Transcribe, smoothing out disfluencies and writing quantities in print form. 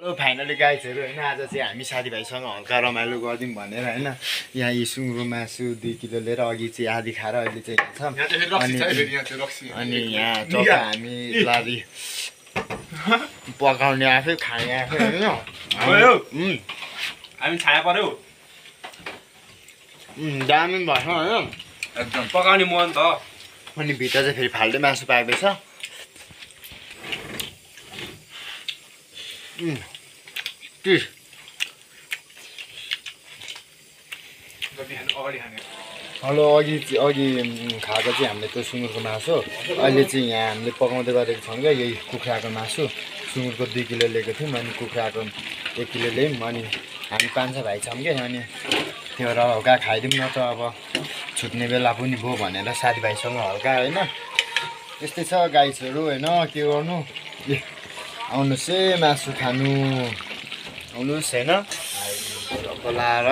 hello finally गाइजहरू होइन आज चाहिँ हामी साथीभाइसँग हल्का रमाइलो गरिदिउँ भनेर होइन यहाँ यी सुँगुरको मासु 2 किलो लिएर अघि चाहिँ आधी खाएर अहिले चाहिँ यहाँ छ अनि यहाँ चौका हामी लादी पकाउने आफै खाने आफै होइन हामी छाया पर्यो दामी भएछ होइन एकदम पकाउने मन त अनि भित्र चाहिँ फेरि फाल्टै मासु पाएको छ हेलो अघि खाएको चाहिँ हामीले त्यो सुँगुरको मासु अहिले चाहिँ यहाँ हामीले पकाउँदै गरेको छौँ क्या यही कुखुराको मासु सुँगुरको 2 किलो लिएको थियौँ अनि कुखुराको 1 किलो ल्यायौँ अनि हामी 5-6 भाइ छौँ क्या अनि त्यो र हल्का खाइदिउँ न त अब छुट्ने बेला पनि भयो भनेर साथीभाइसँग हल्का होइन त्यस्तै छ गाइजहरू होइन के गर्नु आउनुहोस् है मासु खानु आउनुहोस् होइन बोलाएर